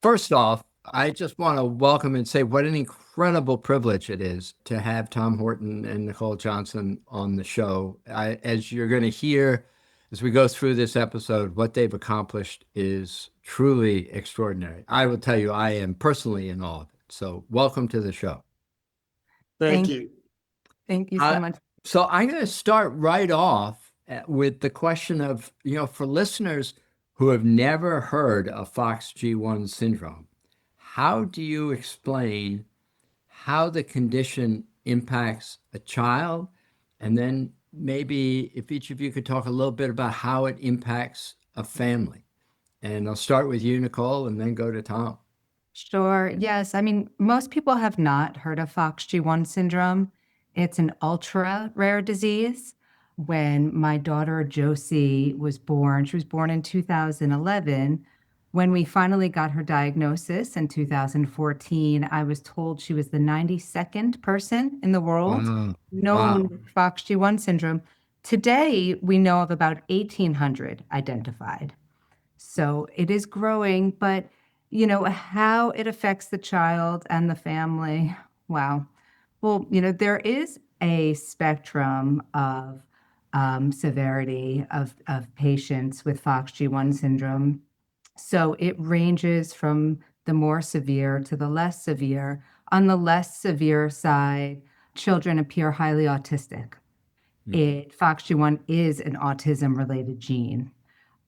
First off, I just want to welcome and say what an incredible privilege it is to have Tom Horton and Nicole Johnson on the show. As you're going to hear as we go through this episode, what they've accomplished is truly extraordinary. I will tell you, I am personally in awe of it. So welcome to the show. Thank you. Thank you so much. So I'm going to start right off with the question of, for listeners who have never heard of FOXG1 syndrome, how do you explain how the condition impacts a child? And then maybe if each of you could talk a little bit about how it impacts a family. And I'll start with you, Nicole, and then go to Tom. Sure. Yes. I mean, most people have not heard of FOXG1 syndrome. It's an ultra rare disease. When my daughter Josie was born, she was born in 2011. When we finally got her diagnosis in 2014, I was told she was the 92nd person in the world known with FOXG1 syndrome. Today, we know of about 1,800 identified. So it is growing, but how it affects the child and the family, wow. Well, there is a spectrum of severity of patients with FOXG1 syndrome. So it ranges from the more severe to the less severe. On the less severe side, children appear highly autistic. FOXG1 is an autism-related gene.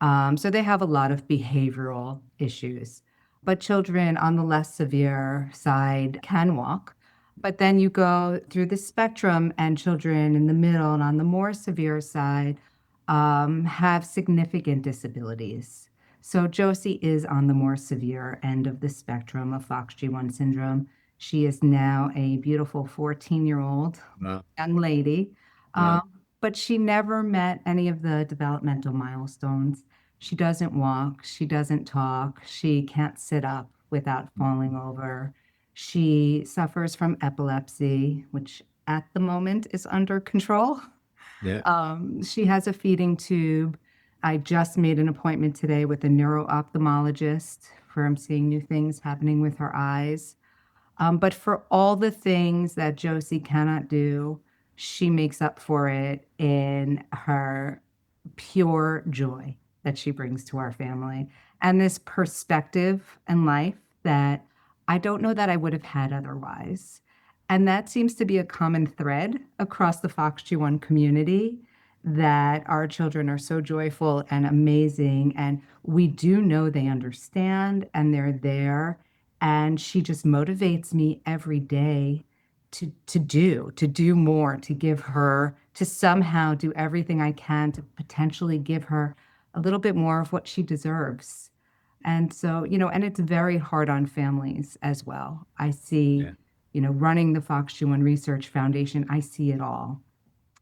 So they have a lot of behavioral issues. But children on the less severe side can walk. But then you go through the spectrum, and children in the middle and on the more severe side have significant disabilities. So Josie is on the more severe end of the spectrum of FOXG1 syndrome. She is now a beautiful 14-year-old young lady, but she never met any of the developmental milestones. She doesn't walk, she doesn't talk, she can't sit up without falling over. She suffers from epilepsy, which at the moment is under control. She has a feeding tube. I just made an appointment today with a neuro-ophthalmologist for seeing new things happening with her eyes. But for all the things that Josie cannot do, she makes up for it in her pure joy that she brings to our family. And this perspective in life that I don't know that I would have had otherwise. And that seems to be a common thread across the FOXG1 community, that our children are so joyful and amazing. And we do know they understand and they're there. And she just motivates me every day to do more, to give her, to somehow do everything I can to potentially give her a little bit more of what she deserves. And so, and it's very hard on families as well. I see, running the FOXG1 Research Foundation, I see it all.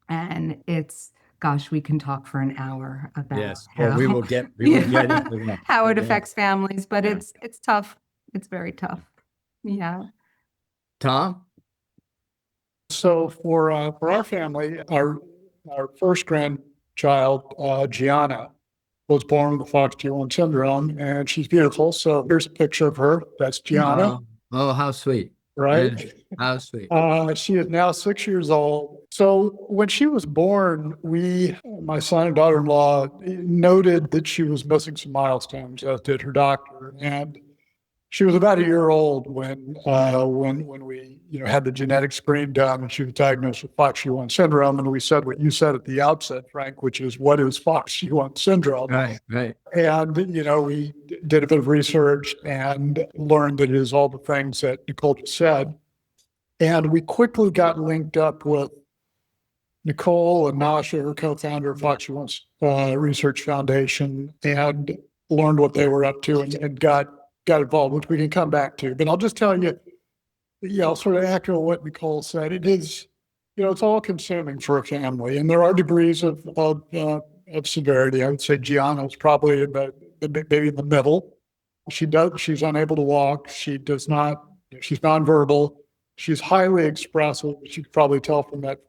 And it's, gosh, we can talk for an hour about we will get into that. How it affects families, but it's tough. It's very tough. Yeah. Tom? So for our family, our first grandchild, Gianna, was born with FOXG1 syndrome, and she's beautiful. So here's a picture of her. That's Gianna. Oh, how sweet. Right? How sweet. She is now 6 years old. So when she was born, my son and daughter-in-law, noted that she was missing some milestones, as did her doctor. And she was about a year old when we had the genetic screen done, and she was diagnosed with FOXG1 syndrome. And we said what you said at the outset, Frank, which is, what is FOXG1 syndrome? Right. And we did a bit of research and learned that it is all the things that Nicole just said. And we quickly got linked up with Nicole and Nasha, her co-founder of FOXG1 Research Foundation, and learned what they were up to and got involved, which we can come back to. But I'll just tell you, sort of echo what Nicole said. It is, it's all consuming for a family, and there are degrees of severity. I would say Gianna is probably maybe in the middle. She's unable to walk. She's nonverbal. She's highly expressive. You could probably tell from that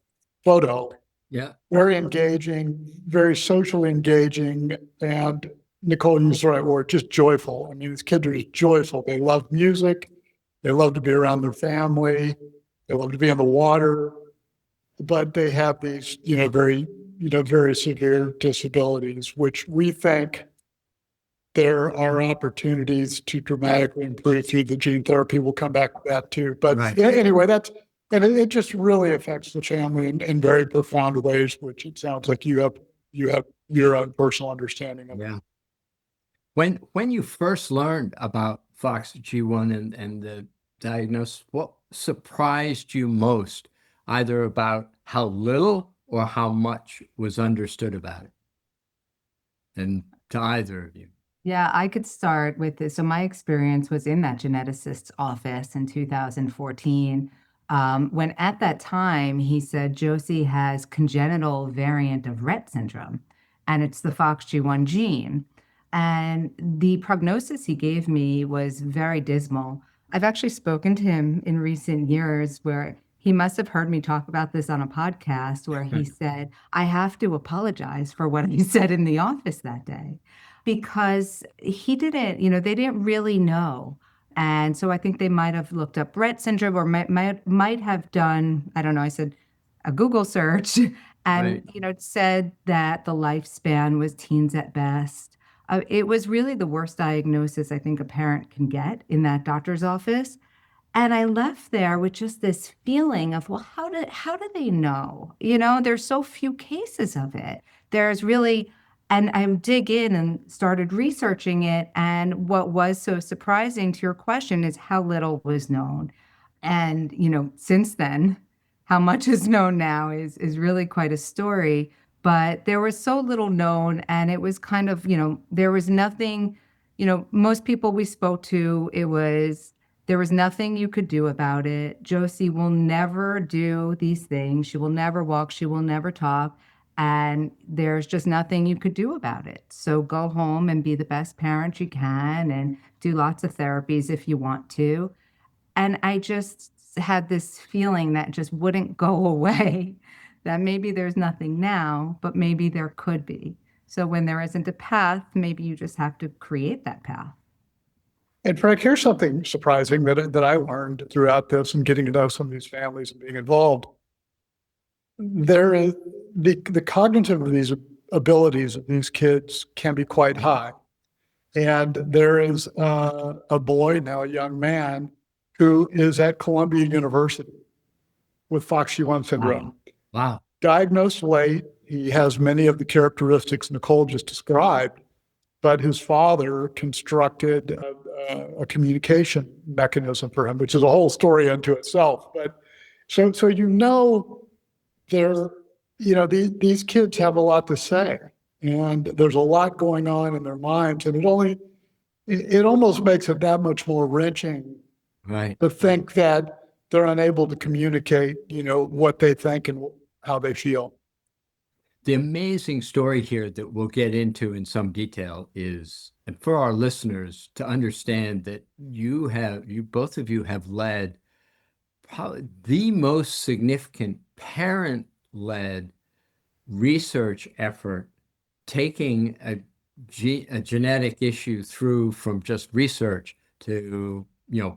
photo. Yeah. Very engaging, very socially engaging, and Nicole used the right word, just joyful. I mean, these kids are just joyful. They love music. They love to be around their family. They love to be in the water, but they have these, very severe disabilities, which we think there are opportunities to dramatically improve through the gene therapy. We'll come back to that too. But Right. anyway, it just really affects the family in very profound ways, which it sounds like you have your own personal understanding of. Yeah. When you first learned about FOXG1 and the diagnosis, what surprised you most, either about how little or how much was understood about it? And to either of you. Yeah, I could start with this. So my experience was in that geneticist's office in 2014, when at that time he said Josie has congenital variant of Rett syndrome, and it's the FOXG1 gene. And the prognosis he gave me was very dismal. I've actually spoken to him in recent years where he must have heard me talk about this on a podcast where he said, I have to apologize for what he said in the office that day because he didn't, they didn't really know. And so I think they might have looked up Rett syndrome or might have done, I don't know, I said a Google search and, Right. said that the lifespan was teens at best. It was really the worst diagnosis I think a parent can get in that doctor's office. And I left there with just this feeling of, well, how do they know? There's so few cases of it. There's really, and I dig in and started researching it. And what was so surprising to your question is how little was known. And, since then, how much is known now is really quite a story. But there was so little known, and it was kind of, there was nothing, most people we spoke to, there was nothing you could do about it. Josie will never do these things. She will never walk. She will never talk. And there's just nothing you could do about it. So go home and be the best parent you can and do lots of therapies if you want to. And I just had this feeling that just wouldn't go away, that maybe there's nothing now, but maybe there could be. So when there isn't a path, maybe you just have to create that path. And Frank, here's something surprising that I learned throughout this and getting to know some of these families and being involved. There is the cognitive of these abilities of these kids can be quite high. And there is a boy, now a young man, who is at Columbia University with FOXG1 syndrome. Wow. Diagnosed late, he has many of the characteristics Nicole just described, but his father constructed a communication mechanism for him, which is a whole story unto itself. But so these kids have a lot to say, and there's a lot going on in their minds, and it almost makes it that much more wrenching Right. to think that they're unable to communicate, what they think and how they feel. The amazing story here that we'll get into in some detail is, and for our listeners to understand that both of you have led probably the most significant parent-led research effort, taking a genetic issue through from just research to,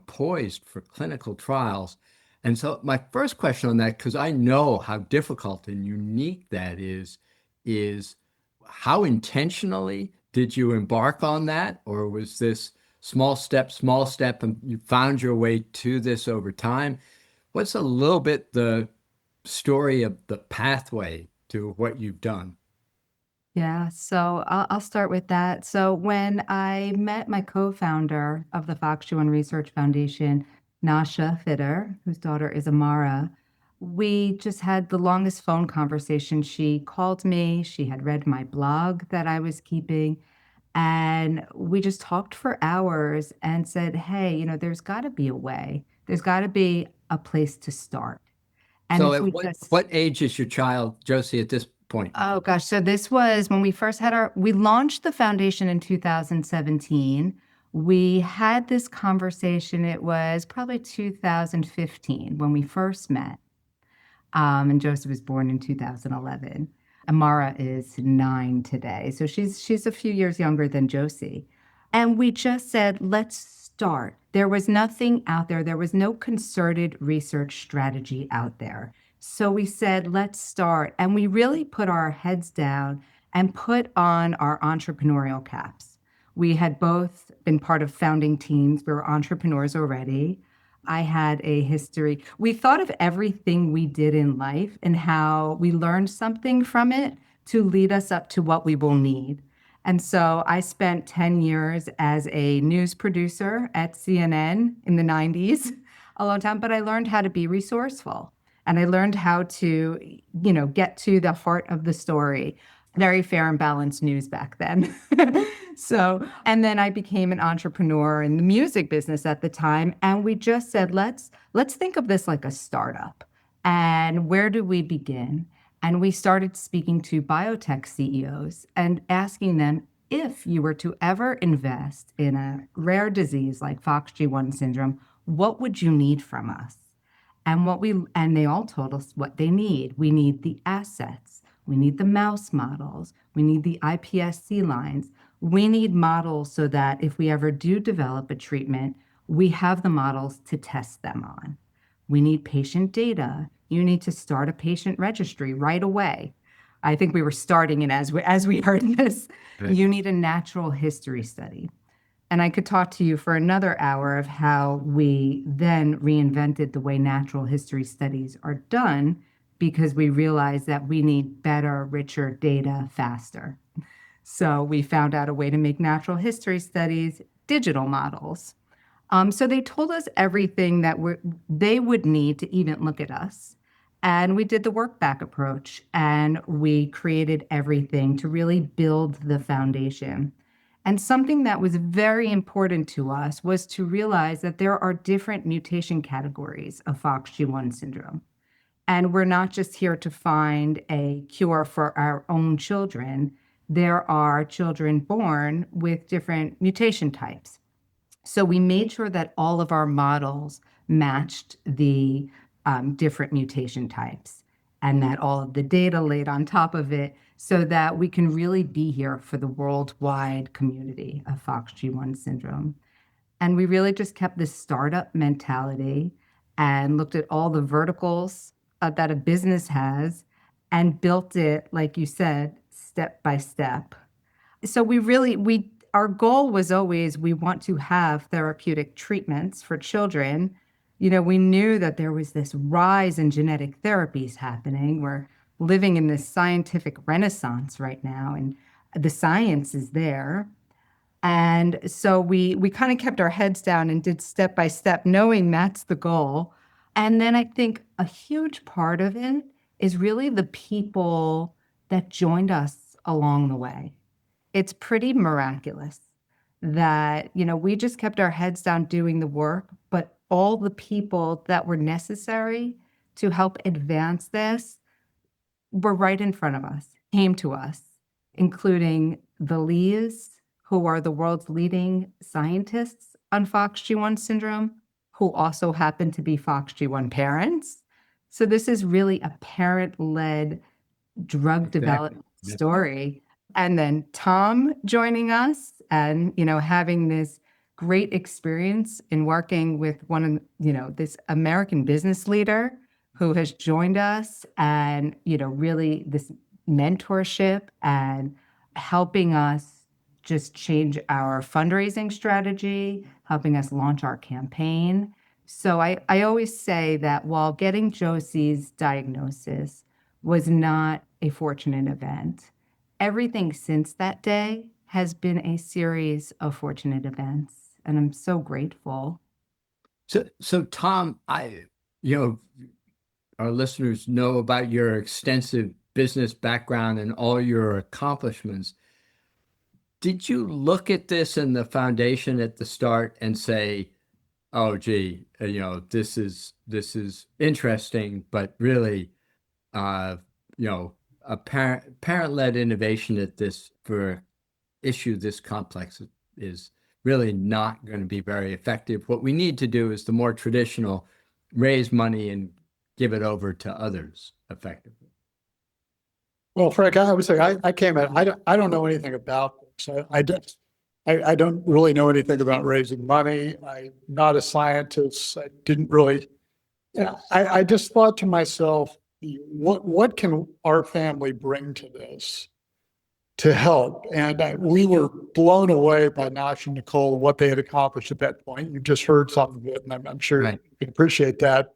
poised for clinical trials. And so my first question on that, because I know how difficult and unique that is how intentionally did you embark on that? Or was this small step, and you found your way to this over time? What's a little bit the story of the pathway to what you've done? Yeah, so I'll start with that. So when I met my co-founder of the FOXG1 Research Foundation, Nasha Fitter, whose daughter is Amara, we just had the longest phone conversation. She called me, she had read my blog that I was keeping, and we just talked for hours and said, hey, there's got to be a way. There's got to be a place to start. And So if at we what age is your child, Josie, at this point? Oh gosh, so this was when we first we launched the foundation in 2017. We had this conversation, it was probably 2015 when we first met. And Joseph was born in 2011. Amara is 9 today. So she's a few years younger than Josie. And we just said, let's start. There was nothing out there. There was no concerted research strategy out there. So we said, let's start. And we really put our heads down and put on our entrepreneurial caps. We had both been part of founding teams. We were entrepreneurs already. I had a history. We thought of everything we did in life and how we learned something from it to lead us up to what we will need. And so I spent 10 years as a news producer at CNN in the 90s, a long time, but I learned how to be resourceful and I learned how to, get to the heart of the story. Very fair and balanced news back then. So, and then I became an entrepreneur in the music business at the time. And we just said, let's think of this like a startup. And where do we begin? And we started speaking to biotech CEOs and asking them, if you were to ever invest in a rare disease like FOXG1 syndrome, what would you need from us? And they all told us what they need. We need the assets. We need the mouse models. We need the iPSC lines. We need models so that if we ever do develop a treatment, we have the models to test them on. We need patient data. You need to start a patient registry right away. I think we were starting it as we heard this. Right. You need a natural history study. And I could talk to you for another hour of how we then reinvented the way natural history studies are done because we realized that we need better, richer data faster. So we found out a way to make natural history studies digital models. So they told us everything that they would need to even look at us. And we did the work back approach and we created everything to really build the foundation. And something that was very important to us was to realize that there are different mutation categories of FOXG1 syndrome. And we're not just here to find a cure for our own children. There are children born with different mutation types. So we made sure that all of our models matched the different mutation types and that all of the data laid on top of it so that we can really be here for the worldwide community of FOXG1 syndrome. And we really just kept this startup mentality and looked at all the verticals that a business has and built it, like you said, step by step. So our goal was always, we want to have therapeutic treatments for children. We knew that there was this rise in genetic therapies happening. We're living in this scientific renaissance right now, and the science is there. And so we kind of kept our heads down and did step by step, knowing that's the goal. And then I think a huge part of it is really the people that joined us along the way. It's pretty miraculous that, we just kept our heads down doing the work, but all the people that were necessary to help advance this were right in front of us, came to us, including the Lees, who are the world's leading scientists on FOXG1 syndrome, who also happen to be FOXG1 parents. So this is really a parent-led drug development story. And then Tom joining us and, having this great experience in working with this American business leader who has joined us and, really this mentorship and helping us just change our fundraising strategy, helping us launch our campaign. So I always say that while getting Josie's diagnosis was not a fortunate event, everything since that day has been a series of fortunate events, and I'm so grateful. So Tom, our listeners know about your extensive business background and all your accomplishments. Did you look at this in the foundation at the start and say, "Oh, gee, this is interesting, but really, a parent-led innovation at this for issue this complex is really not going to be very effective. What we need to do is the more traditional, raise money and give it over to others effectively." Well, Frank, I would say I came in, I don't know anything about this. I don't really know anything about raising money. I'm not a scientist. I didn't really, yeah, I just thought to myself, what can our family bring to this to help? And we were blown away by Nash and Nicole and what they had accomplished at that point. You just heard some of it, and I'm sure Right. you can appreciate that.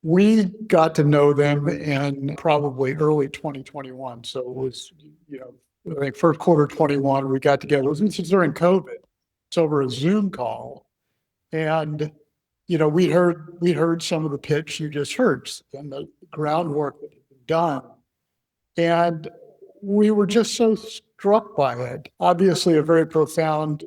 We got to know them in probably early 2021. So it was, I think first quarter 21, we got together. It was during COVID. It's over a Zoom call. And, we heard some of the pitch you just heard and the groundwork that had been done. And we were just so struck by it. Obviously, a very profound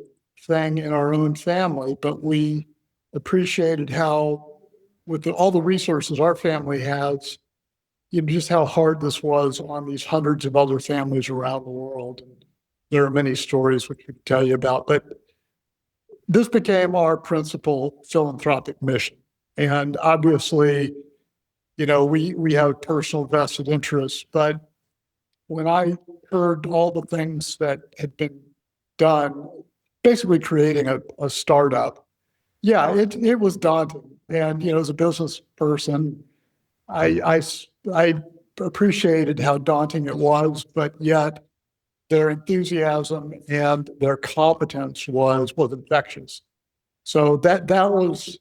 thing in our own family, but we appreciated how, with all the resources our family has, just how hard this was on these hundreds of other families around the world. And there are many stories which we can tell you about, but this became our principal philanthropic mission. And obviously, we have personal vested interests, but when I heard all the things that had been done, basically creating a startup, yeah, it was daunting. And, as a business person, I appreciated how daunting it was, but yet their enthusiasm and their competence was infectious. So that was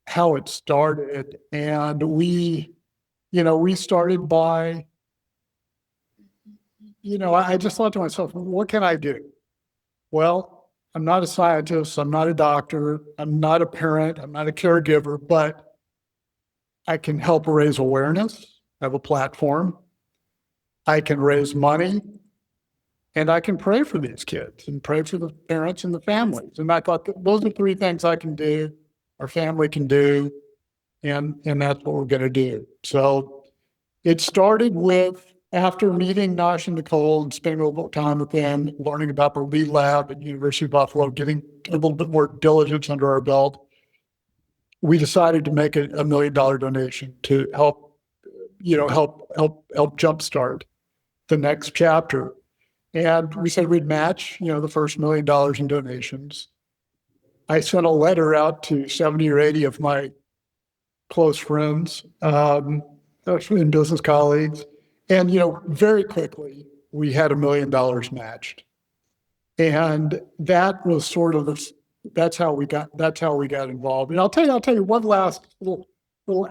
how it started. And we started by, I just thought to myself, what can I do? Well, I'm not a scientist, I'm not a doctor, I'm not a parent, I'm not a caregiver, but I can help raise awareness, have a platform. I can raise money, and I can pray for these kids and pray for the parents and the families. And I thought those are three things I can do, our family can do, and that's what we're going to do. So it started with, after meeting Nash and Nicole and spending a little time with them, learning about the lead lab at University of Buffalo, getting a little bit more diligence under our belt, we decided to make $1 million donation to help jumpstart the next chapter. And we said we'd match, the first $1 million in donations. I sent a letter out to 70 or 80 of my close friends, and business colleagues. And, very quickly, we had $1 million matched. And that was sort of that's how we got involved. And I'll tell you one last little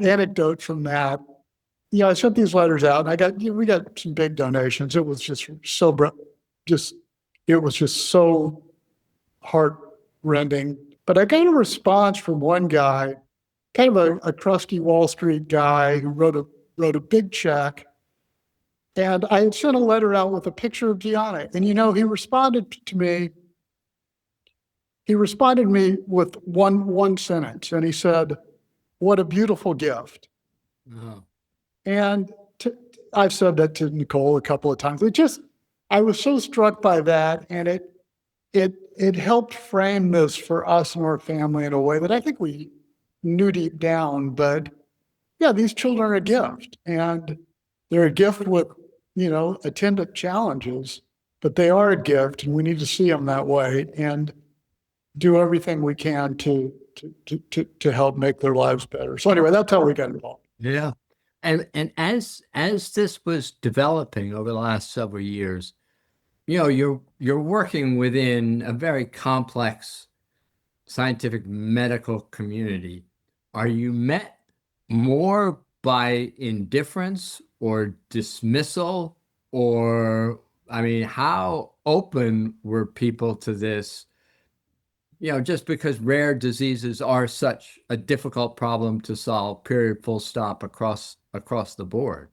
anecdote from that. I sent these letters out and we got some big donations. It was just so heart-rending. But I got a response from one guy, kind of a crusty Wall Street guy who wrote a big check. And I had sent a letter out with a picture of Gianna. And, he responded to me. He responded to me with one sentence. And he said, "What a beautiful gift." Oh. And I've said that to Nicole a couple of times. I was so struck by that. And it helped frame this for us and our family in a way that I think we knew deep down. But yeah, these children are a gift. And they're a gift with, attendant challenges, but they are a gift, and we need to see them that way and do everything we can to help make their lives better. So anyway, that's how we got involved. Yeah. And as this was developing over the last several years, you're working within a very complex scientific medical community. Are you met more by indifference or dismissal? Or, how open were people to this? Just because rare diseases are such a difficult problem to solve, period, full stop, across the board.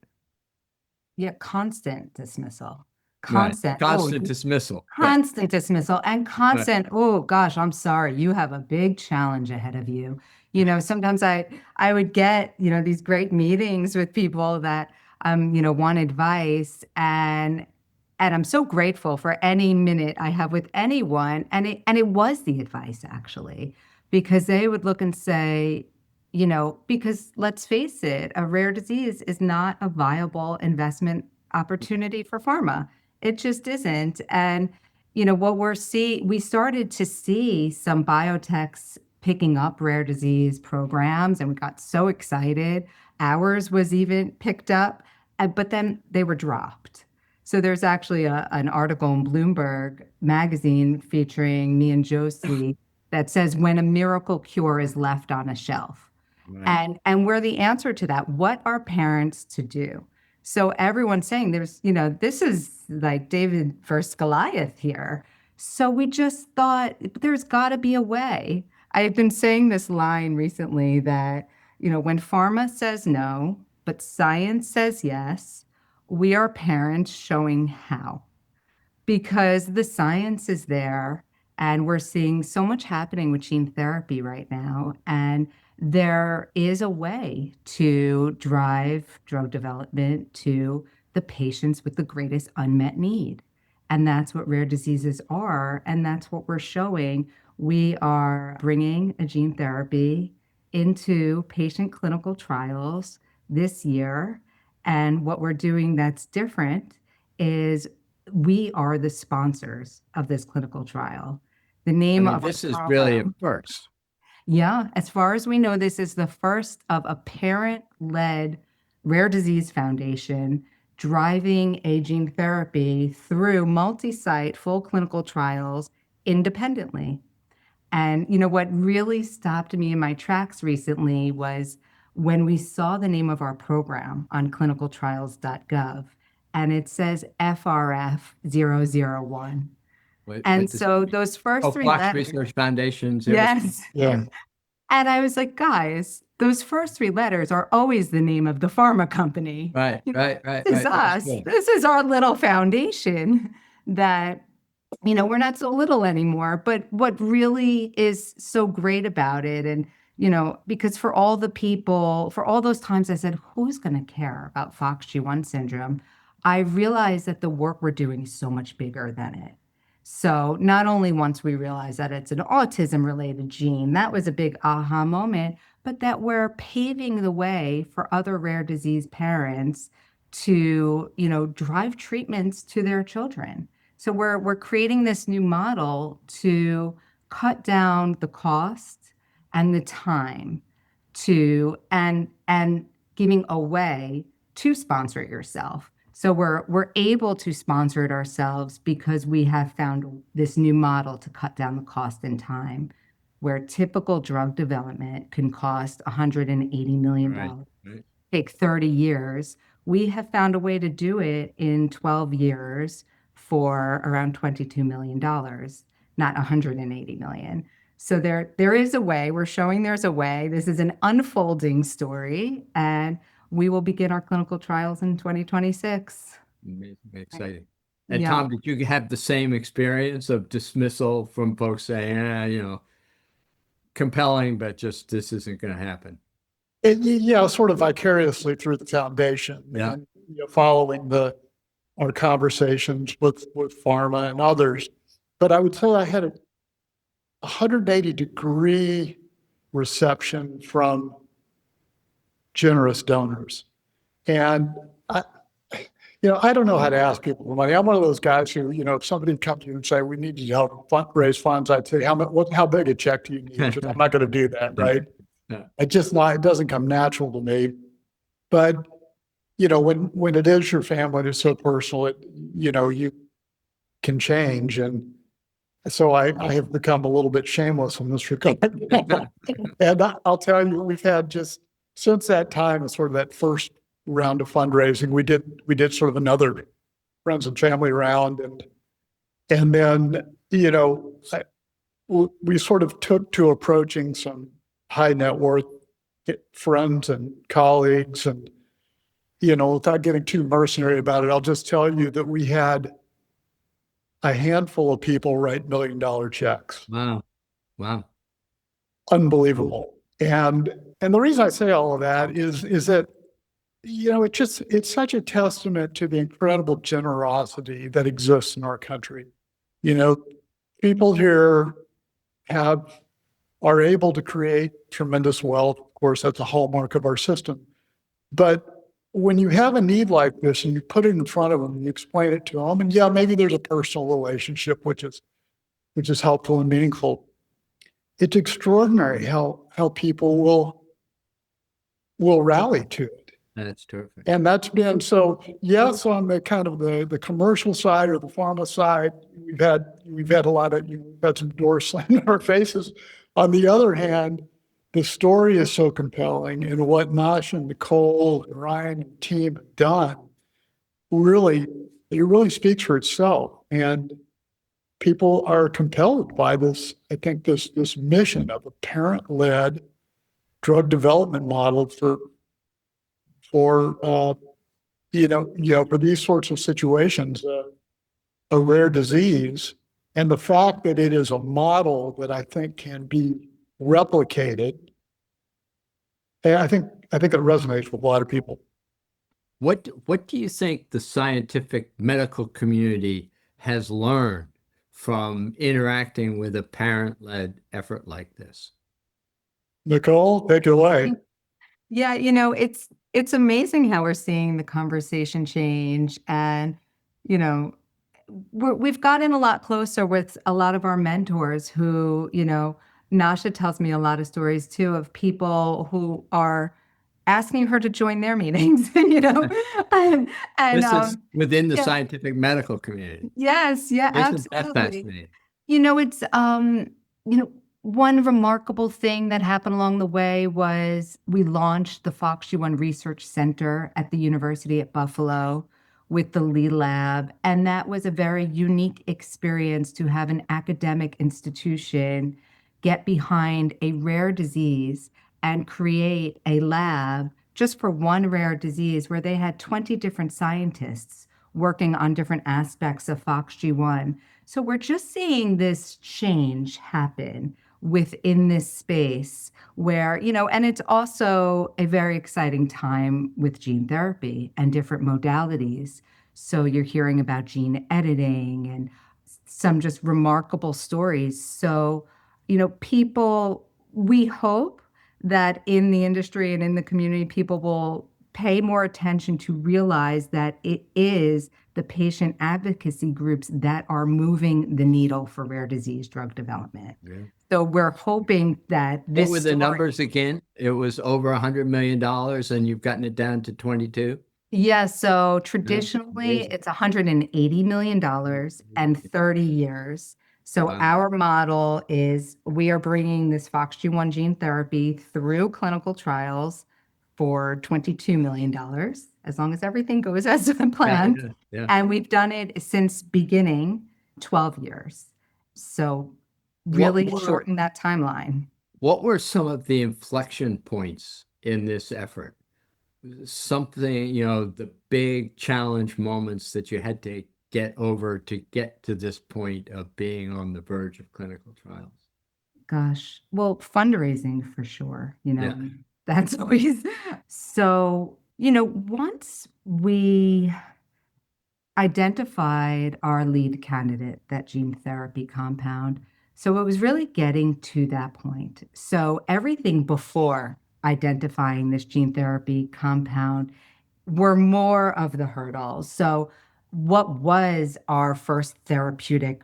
Yeah, constant dismissal. Right. Constant. Constant dismissal. Right. Constant dismissal and constant, oh gosh, I'm sorry, you have a big challenge ahead of you. Sometimes I would get, these great meetings with people that want advice, and I'm so grateful for any minute I have with anyone. And it was the advice, actually, because they would look and say, because let's face it, a rare disease is not a viable investment opportunity for pharma. It just isn't. And, what we started to see some biotechs picking up rare disease programs, and we got so excited. Ours was even picked up, but then they were dropped. So there's actually an article in Bloomberg magazine featuring me and Josie that says when a miracle cure is left on a shelf. Right. And we're the answer to that. What are parents to do? So everyone's saying this is like David versus Goliath here. So we just thought there's got to be a way. I've been saying this line recently that, when pharma says no, but science says yes, we are parents showing how, because the science is there and we're seeing so much happening with gene therapy right now. And there is a way to drive drug development to the patients with the greatest unmet need. And that's what rare diseases are. And that's what we're showing. We are bringing a gene therapy into patient clinical trials this year. And what we're doing that's different is we are the sponsors of this clinical trial. The name of This our is really a program- first. Yeah, as far as we know, this is the first of a parent-led rare disease foundation driving a gene therapy through multi-site full clinical trials independently. And what really stopped me in my tracks recently was when we saw the name of our program on clinicaltrials.gov, and it says FRF001. And so those first three Fox letters. Research Foundation. Yes. Yeah. And I was like, guys, those first three letters are always the name of the pharma company. Right. This is us. This is our little foundation that, we're not so little anymore. But what really is so great about it, and, because for all those times I said, who's going to care about FOXG1 syndrome? I realized that the work we're doing is so much bigger than it. So not only once we realized that it's an autism-related gene, that was a big aha moment, but that we're paving the way for other rare disease parents to, drive treatments to their children. So we're creating this new model to cut down the cost and the time to and giving a way to sponsor it yourself. So we're able to sponsor it ourselves because we have found this new model to cut down the cost and time, where typical drug development can cost $180 million, Right. take 30 years. We have found a way to do it in 12 years for around $22 million, not $180 million. So there is a way. We're showing there's a way. This is an unfolding story, and we will begin our clinical trials in 2026. Exciting. And Yeah. Tom, did you have the same experience of dismissal from folks saying, compelling, but just this isn't going to happen? Yeah, sort of vicariously through the foundation. Yeah. And, following our conversations with pharma and others. But I would say I had a 180-degree reception from generous donors. And I don't know how to ask people for money. I'm one of those guys who, if somebody comes to you and say, we need you to help raise funds, I'd say, how big a check do you need? Just, I'm not going to do that, right? Yeah. It doesn't come natural to me. But, when it is your family, it's so personal, you can change. And so I have become a little bit shameless in this regard. And I'll tell you, we've had just since that time, sort of that first round of fundraising, we did sort of another friends and family round, and then we sort of took to approaching some high net worth friends and colleagues, and without getting too mercenary about it, I'll just tell you that we had a handful of people write $1 million checks. Wow. Unbelievable. And the reason I say all of that is that, it's such a testament to the incredible generosity that exists in our country. People here are able to create tremendous wealth. Of course, that's a hallmark of our system. But when you have a need like this and you put it in front of them and you explain it to them, and yeah, maybe there's a personal relationship, which is helpful and meaningful. It's extraordinary how people will rally to it. That's terrific. And that's been, so yes, on the kind of the commercial side or the pharma side, we've had a lot of, we've had some doors slammed in our faces. On the other hand, the story is so compelling, and what Nash and Nicole and Ryan and team have done, it really speaks for itself. And people are compelled by this, I think, this mission of a parent-led drug development model for for these sorts of situations, a rare disease, and the fact that it is a model that I think can be replicated. And I think it resonates with a lot of people. What do you think the scientific medical community has learned from interacting with a parent-led effort like this? Nicole, take it away. Yeah, it's amazing how we're seeing the conversation change, and we've gotten a lot closer with a lot of our mentors who, Nasha tells me a lot of stories too of people who are asking her to join their meetings, and This is within the scientific medical community. yes, yeah, Isn't that absolutely. fascinating? It's one remarkable thing that happened along the way was we launched the FOXG1 Research Center at the University at Buffalo with the Lee Lab. And that was a very unique experience to have an academic institution get behind a rare disease and create a lab just for one rare disease where they had 20 different scientists working on different aspects of FOXG1. So we're just seeing this change happen within this space where, and it's also a very exciting time with gene therapy and different modalities. So you're hearing about gene editing and some just remarkable stories. So, we hope that in the industry and in the community, people will pay more attention to realize that it is the patient advocacy groups that are moving the needle for rare disease drug development. Yeah. So we're hoping that this. What were the numbers again? It was over $100 million, and you've gotten it down to 22. Yeah. So traditionally, it's $180 million and 30 years. So our model is we are bringing this FOXG1 gene therapy through clinical trials for $22 million, as long as everything goes as planned. Yeah. And we've done it since beginning 12 years. So really shorten that timeline. What were some of the inflection points in this effort? Something, the big challenge moments that you had to get over to get to this point of being on the verge of clinical trials? Gosh, well, fundraising for sure, that's always, so, once we identified our lead candidate, that gene therapy compound, so it was really getting to that point. So everything before identifying this gene therapy compound were more of the hurdles. So what was our first therapeutic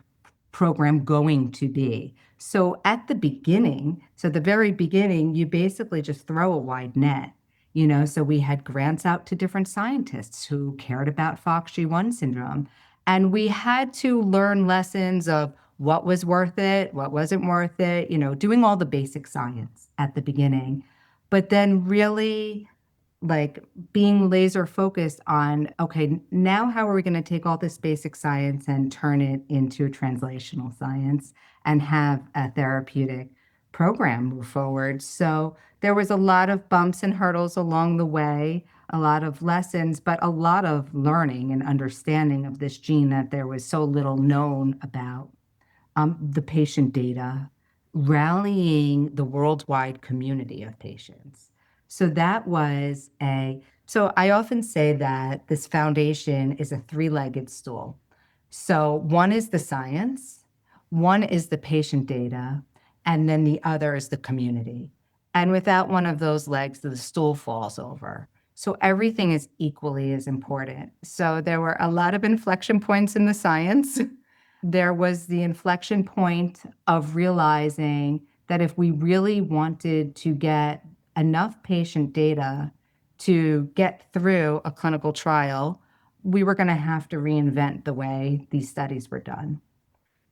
program going to be? So at the beginning, the very beginning, you basically just throw a wide net, so we had grants out to different scientists who cared about FOXG1 syndrome. And we had to learn lessons of what was worth it, what wasn't worth it, doing all the basic science at the beginning, but then really being laser focused on, okay, now how are we going to take all this basic science and turn it into translational science and have a therapeutic program move forward? So there was a lot of bumps and hurdles along the way, a lot of lessons, but a lot of learning and understanding of this gene that there was so little known about. The patient data, rallying the worldwide community of patients. So that was so I often say that this foundation is a three-legged stool. So one is the science, one is the patient data, and then the other is the community. And without one of those legs, the stool falls over. So everything is equally as important. So there were a lot of inflection points in the science. There was the inflection point of realizing that if we really wanted to get enough patient data to get through a clinical trial, we were going to have to reinvent the way these studies were done.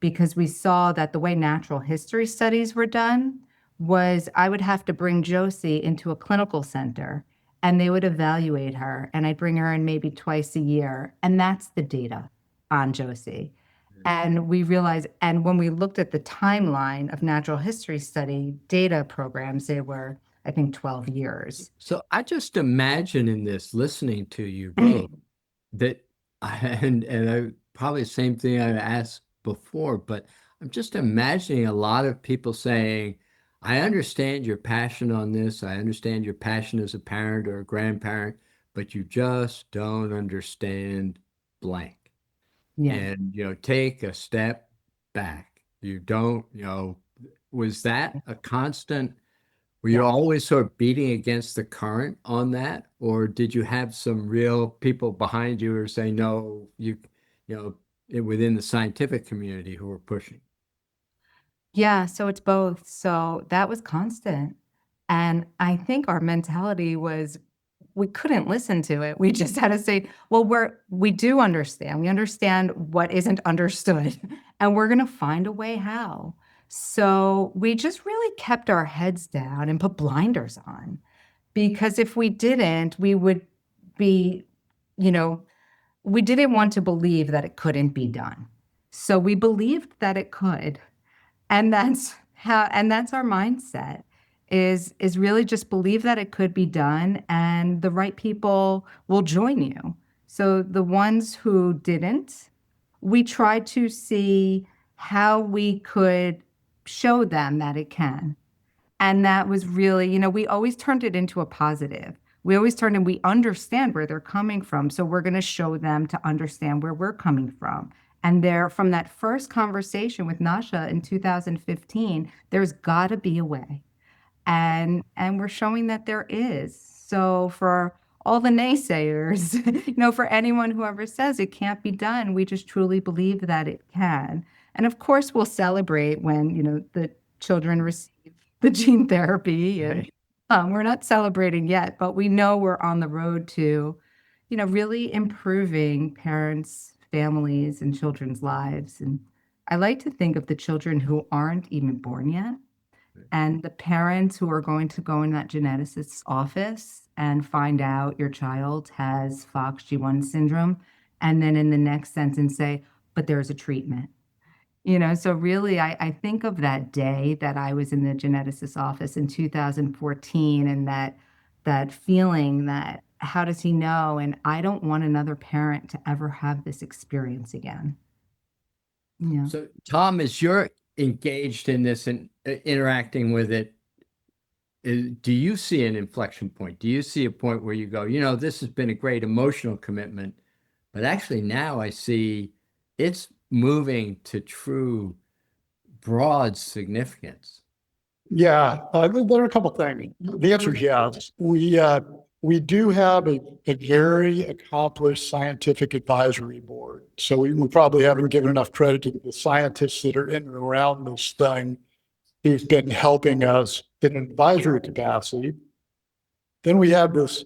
Because we saw that the way natural history studies were done was I would have to bring Josie into a clinical center and they would evaluate her, and I'd bring her in maybe twice a year. And that's the data on Josie. And we realized, and when we looked at the timeline of natural history study data programs, they were, I think, 12 years. So I just imagine in this, listening to you both, that, and I probably the same thing I asked before, but I'm just imagining a lot of people saying, I understand your passion on this. I understand your passion as a parent or a grandparent, but you just don't understand blank. Yeah. And, take a step back. You don't, was that a constant? Were you Yeah. always sort of beating against the current on that? Or did you have some real people behind you who are saying, no, within the scientific community who were pushing? Yeah, so it's both. So that was constant. And I think our mentality was we couldn't listen to it. We just had to say, well, we do understand. We understand what isn't understood, and we're going to find a way how. So we just really kept our heads down and put blinders on, because if we didn't, we would be, we didn't want to believe that it couldn't be done. So we believed that it could. And that's our mindset is really just believe that it could be done and the right people will join you. So the ones who didn't, we tried to see how we could show them that it can. And that was really, we always turned it into a positive. We always turned and we understand where they're coming from. So we're going to show them to understand where we're coming from. And there, from that first conversation with Nasha in 2015, there's got to be a way. And we're showing that there is. So for all the naysayers, for anyone who ever says it can't be done, we just truly believe that it can. And of course, we'll celebrate when, the children receive the gene therapy. And we're not celebrating yet, but we know we're on the road to, really improving parents, families, and children's lives. And I like to think of the children who aren't even born yet and the parents who are going to go in that geneticist's office and find out your child has FOXG1 syndrome. And then in the next sentence say, but there's a treatment. So really, I think of that day that I was in the geneticist's office in 2014 and that feeling that how does he know? And I don't want another parent to ever have this experience again. Yeah. So, Tom, as you're engaged in this and interacting with it, do you see an inflection point? Do you see a point where you go, this has been a great emotional commitment, but actually now I see it's moving to true broad significance? Yeah, there are a couple things. The answer is yes. We do have a very accomplished scientific advisory board. So we probably haven't given enough credit to the scientists that are in and around this thing who've been helping us in an advisory capacity. Then we have this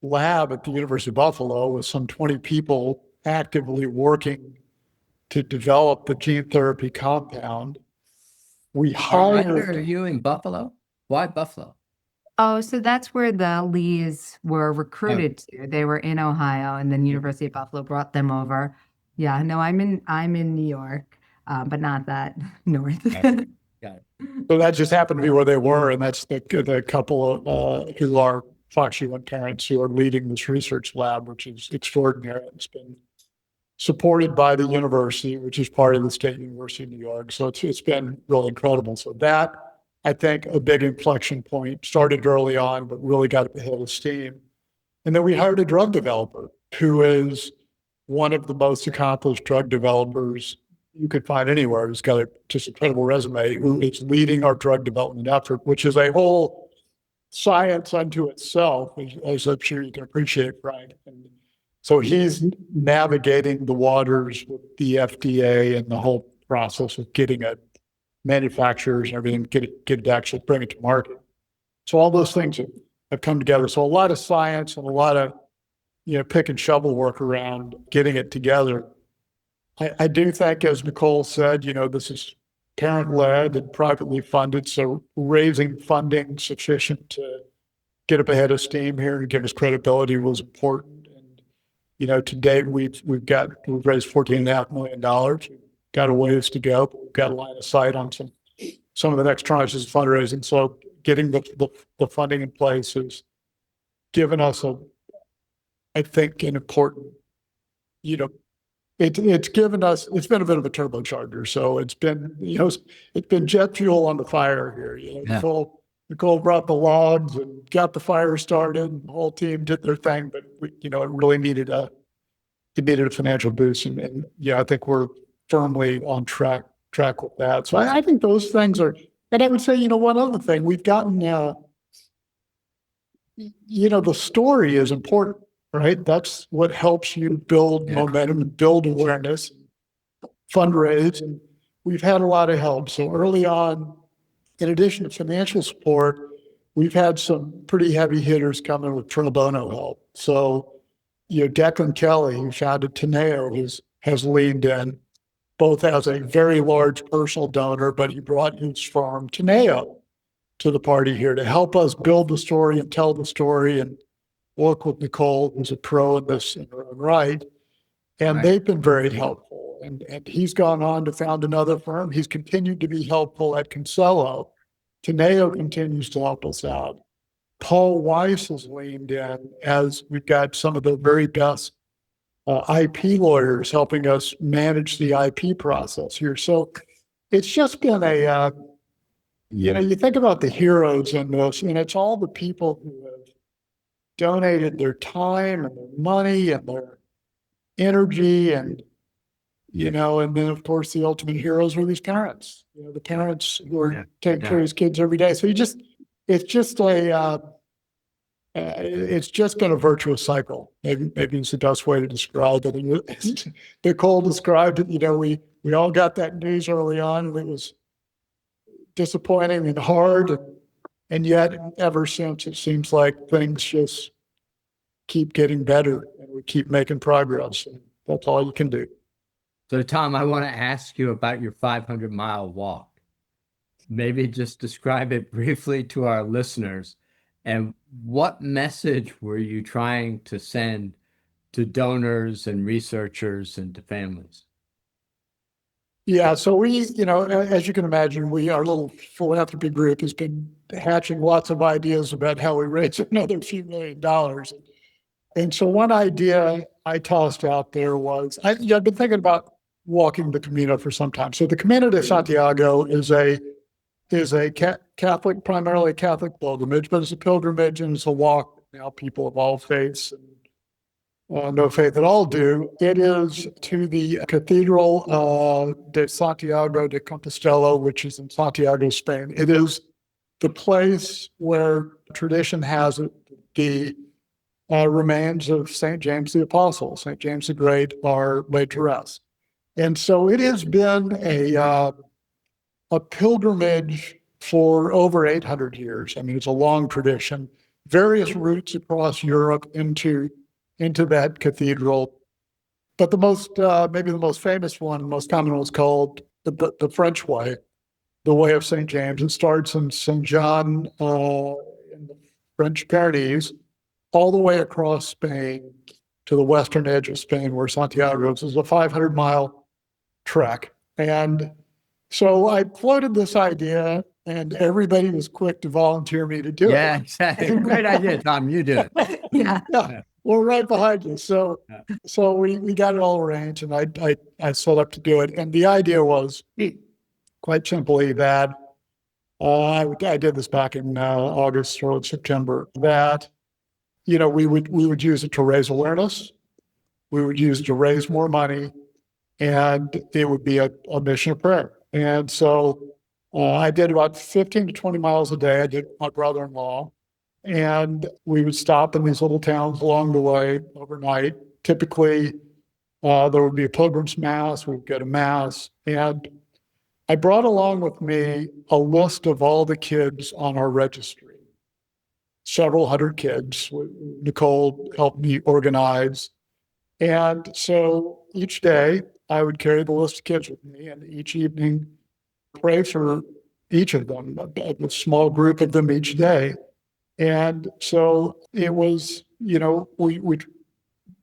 lab at the University of Buffalo with some 20 people actively working to develop the gene therapy compound. We Are hired. you in Buffalo? Why Buffalo? Oh, so that's where the Lees were recruited to. They were in Ohio, and then University of Buffalo brought them over. Yeah, no, I'm in New York, but not that north. Got it. So that just happened to be where they were, and that's the couple who are FOXG1 parents who are leading this research lab, which is extraordinary. It's been supported by the university, which is part of the State University of New York. So it's been really incredible. So that, I think, a big inflection point, started early on, but really got ahead of steam. And then we hired a drug developer who is one of the most accomplished drug developers you could find anywhere. Who's got just incredible resume, who is leading our drug development effort, which is a whole science unto itself, as I'm sure you can appreciate, Brian. And so he's navigating the waters with the FDA and the whole process of getting it manufacturers and everything, get it to actually bring it to market. So all those things have come together. So a lot of science and a lot of, pick and shovel work around getting it together. I do think, as Nicole said, this is parent-led and privately funded, so raising funding sufficient to get up ahead of steam here and give us credibility was important. And to date we've raised $14.5 million. We've got a ways to go, but we've got a line of sight on some of the next tranches of fundraising. So getting the funding in place has given us I think, an important, it's given us, it's been a bit of a turbocharger. So it's been, it's been jet fuel on the fire here. Yeah. Nicole brought the logs and got the fire started, and the whole team did their thing, but it really needed a financial boost. And I think we're firmly on track with that. So I think those things are, and I would say, one other thing, we've gotten, the story is important, right? That's what helps you build momentum and build awareness, fundraise. And we've had a lot of help. So early on, in addition to financial support, we've had some pretty heavy hitters come in with pro bono help. So, Declan Kelly, who founded Teneo, has leaned in both as a very large personal donor, but he brought his firm Teneo to the party here to help us build the story and tell the story and work with Nicole, who's a pro in this in her own right. And they've been very helpful. And he's gone on to found another firm. He's continued to be helpful at Consello. Teneo continues to help us out. Paul Weiss has leaned in as we've got some of the very best IP lawyers helping us manage the IP process here. So it's just been you think about the heroes in this, and it's all the people who have donated their time and their money and their energy and then of course the ultimate heroes are these parents, the parents who are taking care of these kids every day. So it's just been a virtuous cycle. Maybe it's the best way to describe it. Nicole described it, we all got that news early on, and it was disappointing and hard. And yet ever since, it seems like things just keep getting better and we keep making progress. And that's all you can do. So, Tom, I want to ask you about your 500-mile walk. Maybe just describe it briefly to our listeners. And what message were you trying to send to donors and researchers and to families? Yeah, so we, as you can imagine, our little philanthropy group has been hatching lots of ideas about how we raise another few $1 million. And so one idea I tossed out there was, I've been thinking about walking the Camino for some time. So the Camino de Santiago is a Catholic, primarily Catholic pilgrimage, but it's a pilgrimage and it's a walk now people of all faiths and no faith at all do. It is to the Cathedral de Santiago de Compostela, which is in Santiago, Spain. It is the place where tradition has it, the remains of St. James the Apostle, St. James the Great, are laid to rest. And so it has been a pilgrimage for over 800 years. I mean, it's a long tradition, various routes across Europe into that cathedral. But the most, maybe the most famous one, most common one, is called the French Way, the Way of St. James. It starts in St. John in the French Pyrenees, all the way across Spain to the western edge of Spain, where Santiago is. It's a 500-mile trek. And so I floated this idea, and everybody was quick to volunteer me to do it. Yeah, exactly. Great idea, Tom. You do it. Yeah. We're right behind you. So we got it all arranged, and I set up to do it. And the idea was quite simply that I did this back in August or September, that we would use it to raise awareness, we would use it to raise more money, and it would be a mission of prayer. And so I did about 15 to 20 miles a day. I did with my brother-in-law. And we would stop in these little towns along the way overnight. Typically, there would be a pilgrim's mass, we'd go to mass. And I brought along with me a list of all the kids on our registry, several hundred kids. Nicole helped me organize. And so each day I would carry the list of kids with me, and each evening pray for each of them, a small group of them each day. And so it was, we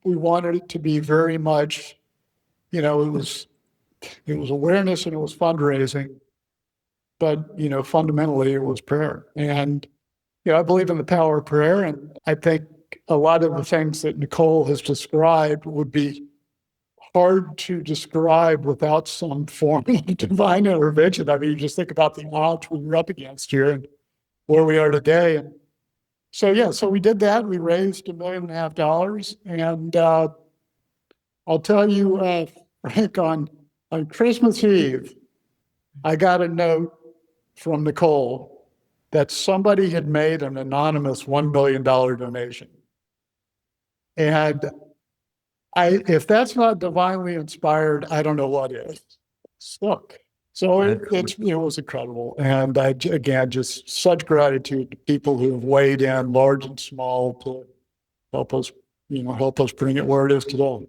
wanted it to be very much, it was awareness and it was fundraising, but fundamentally it was prayer. And I believe in the power of prayer, and I think a lot of the things that Nicole has described would be hard to describe without some form of divine intervention. I mean, you just think about the odds we were up against here and where we are today. And so we did that. We raised $1.5 million, and I'll tell you, Frank, on Christmas Eve, I got a note from Nicole that somebody had made an anonymous $1 million donation. And if that's not divinely inspired, I don't know what is. So it was incredible. And again, just such gratitude to people who have weighed in, large and small, to help us bring it where it is today.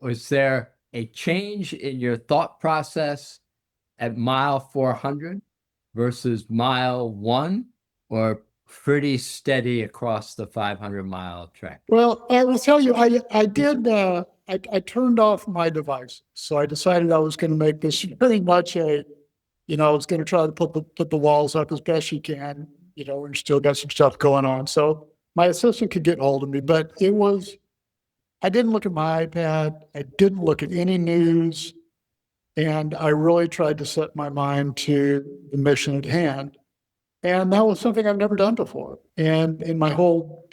Was there a change in your thought process at mile 400 versus mile 1, or pretty steady across the 500-mile trek? Well, I will tell you, I did, I turned off my device. So I decided I was going to make this pretty much I was going to try to put the walls up as best you can, and still got some stuff going on. So my assistant could get hold of me, but I didn't look at my iPad. I didn't look at any news. And I really tried to set my mind to the mission at hand. And that was something I've never done before. And in my whole,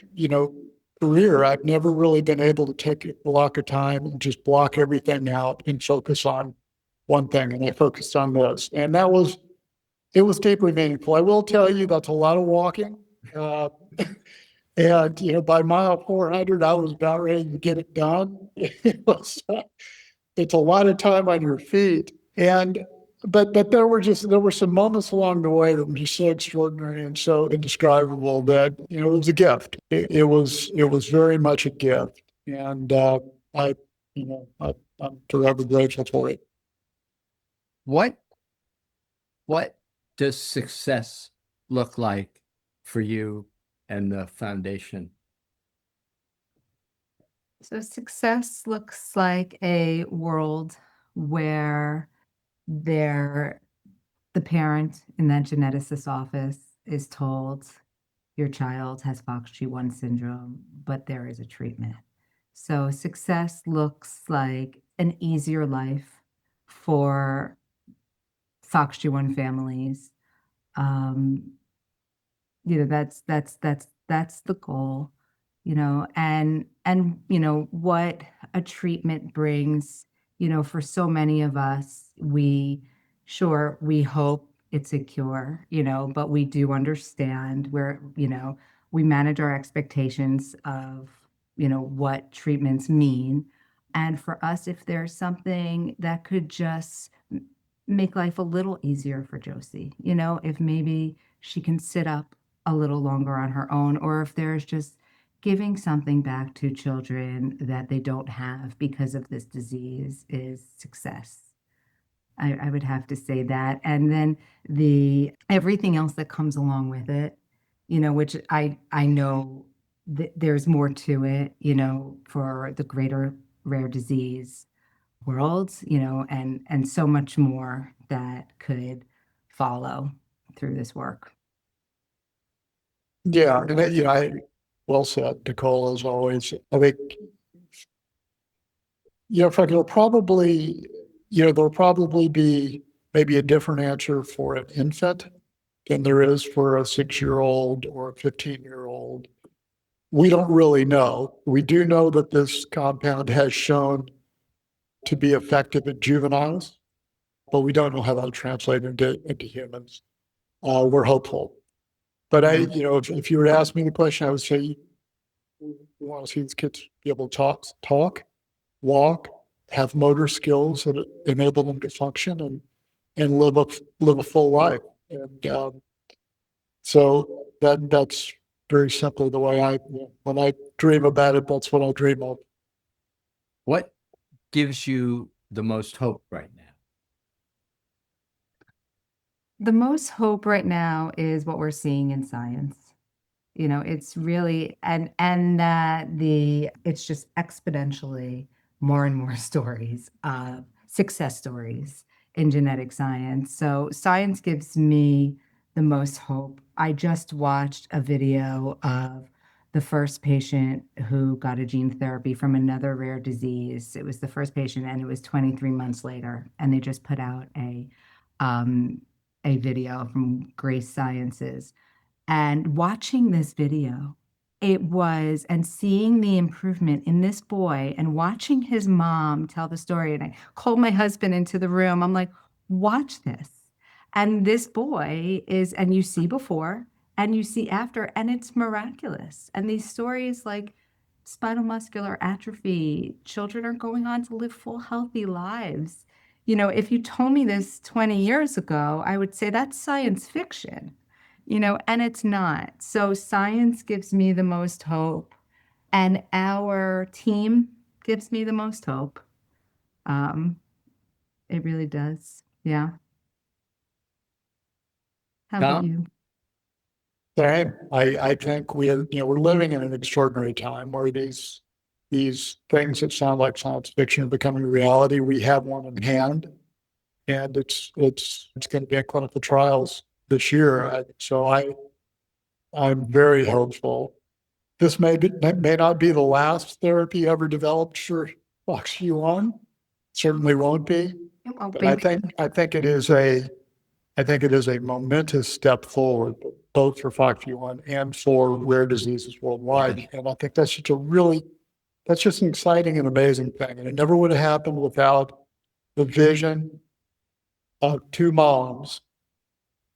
career, I've never really been able to take a block of time and just block everything out and focus on one thing. And I focused on this. And it was deeply meaningful. I will tell you, that's a lot of walking. And, by mile 400, I was about ready to get it done. It's a lot of time on your feet. But there were some moments along the way that were just so extraordinary and so indescribable that, it was a gift. It was very much a gift. And I'm forever grateful for it. What does success look like for you and the foundation? So success looks like a world where the parent in that geneticist office is told your child has FOXG1 syndrome, but there is a treatment. So success looks like an easier life for FOXG1 families. That's the goal, and what a treatment brings, for so many of us, we hope it's a cure, but we do understand where, we manage our expectations of, what treatments mean. And for us, if there's something that could just make life a little easier for Josie, if maybe she can sit up a little longer on her own, or if there's just giving something back to children that they don't have because of this disease, is success. I would have to say that. And then everything else that comes along with it, which I know that there's more to it, for the greater rare disease world, and so much more that could follow through this work. Yeah, and well said, Nicole, as always. I think, Frank, there'll probably be maybe a different answer for an infant than there is for a 6-year-old or a 15-year-old. We don't really know. We do know that this compound has shown to be effective in juveniles, but we don't know how that'll translate into humans. We're hopeful. But if you were to ask me the question, I would say, we want to see these kids be able to talk, walk, have motor skills that enable them to function and live a full life. And so that's very simply the way when I dream about it, that's what I dream of. What gives you the most hope right now? The most hope right now is what we're seeing in science. It's really it's just exponentially more and more stories, success stories in genetic science. So science gives me the most hope. I just watched a video of the first patient who got a gene therapy from another rare disease. It was the first patient, and it was 23 months later, and they just put out a video from Grace Sciences. And watching this video, and seeing the improvement in this boy and watching his mom tell the story. And I called my husband into the room. I'm like, watch this. And this boy and you see before and you see after, and it's miraculous. And these stories like spinal muscular atrophy, children are going on to live full, healthy lives. If you told me this 20 years ago, I would say that's science fiction. And it's not. So science gives me the most hope, and our team gives me the most hope. It really does. Yeah. How about Tom? you? Same. I think we're living in an extraordinary time where these things that sound like science fiction are becoming reality. We have one in hand, and it's going to be in clinical trials this year. So I'm very hopeful. This may not be the last therapy ever developed for FOXG1. Certainly won't be. It won't But be. I think it is a momentous step forward, both for FOXG1 and for rare diseases worldwide. And I think that's just an exciting and amazing thing. And it never would have happened without the vision of two moms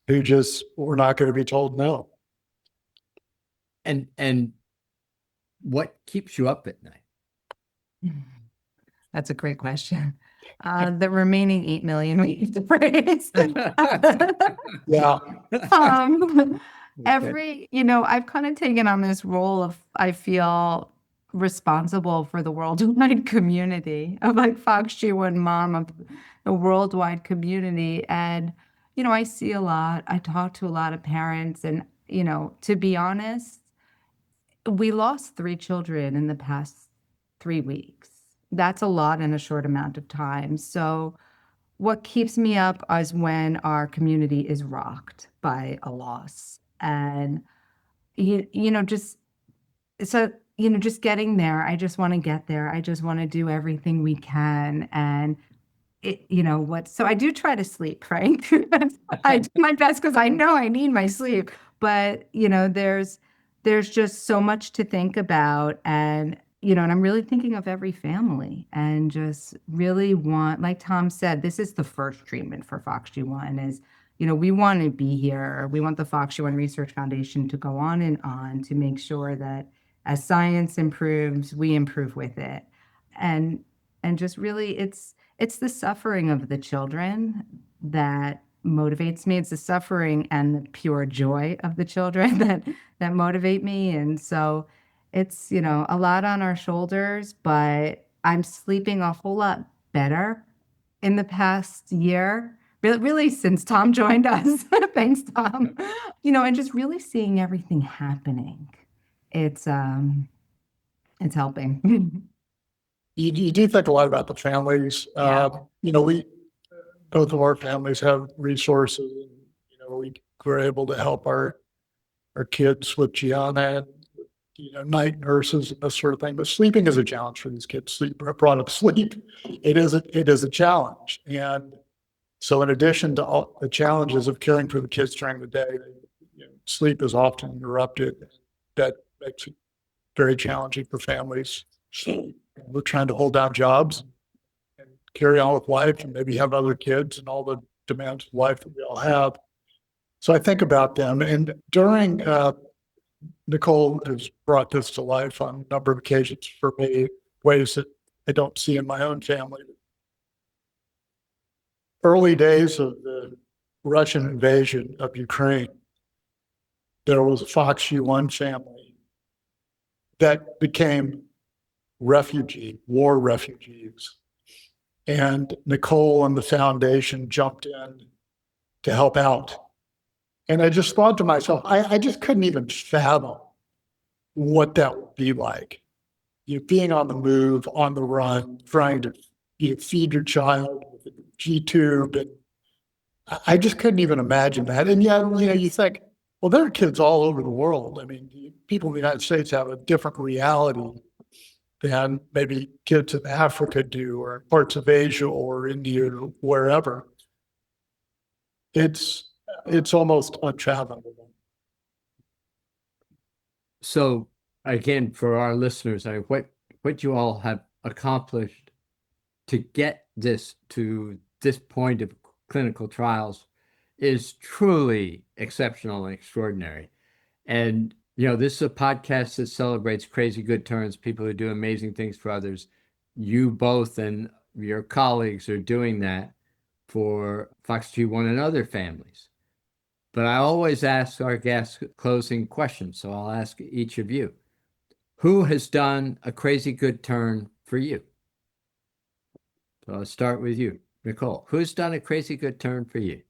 who just were not going to be told no. And what keeps you up at night? That's a great question. The remaining 8 million we need to raise. Yeah. I've kind of taken on this role of, I feel responsible for the worldwide community of like FOXG1 mom of the worldwide community. And, I see a lot, I talk to a lot of parents, and, to be honest, we lost 3 children in the past 3 weeks. That's a lot in a short amount of time. So what keeps me up is when our community is rocked by a loss. And, just getting there, I just want to get there. I just want to do everything we can. And so I do try to sleep, Frank. I do my best because I know I need my sleep. But, there's just so much to think about. And, and I'm really thinking of every family and just really like Tom said, this is the first treatment for FOXG1 is, we want to be here. We want the FOXG1 Research Foundation to go on and on to make sure that as science improves, we improve with it. And just really, it's the suffering of the children that motivates me. It's the suffering and the pure joy of the children that motivate me. And so it's, a lot on our shoulders, but I'm sleeping a whole lot better in the past year, really since Tom joined us. Thanks, Tom. And just really seeing everything happening. It's helping. You do think a lot about the families. Yeah. Both of our families have resources. We were able to help our kids with Gianna and, night nurses and this sort of thing. But sleeping is a challenge for these kids. Brought up sleep. It is a challenge. And so in addition to all the challenges of caring for the kids during the day, sleep is often interrupted. That makes it very challenging for families. So we're trying to hold down jobs and carry on with life and maybe have other kids and all the demands of life that we all have. So I think about them. And during, Nicole has brought this to life on a number of occasions for me, ways that I don't see in my own family. Early days of the Russian invasion of Ukraine, there was a FOXG1 family that became war refugees. And Nicole and the foundation jumped in to help out. And I just thought to myself, I just couldn't even fathom what that would be like. You being on the move, on the run, trying to feed your child with a G-tube. And I just couldn't even imagine that. And yet, you think, well, there are kids all over the world. I mean, people in the United States have a different reality than maybe kids in Africa do, or parts of Asia or India or wherever. It's almost unfathomable. So again, for our listeners, what you all have accomplished to get this to this point of clinical trials is truly exceptional and extraordinary. And this is a podcast that celebrates crazy good turns, people who do amazing things for others. You both and your colleagues are doing that for FOXG1 and other families. But I always ask our guests closing questions, so I'll ask each of you. Who has done a crazy good turn for you? So I'll start with you, Nicole. Who's done a crazy good turn for you?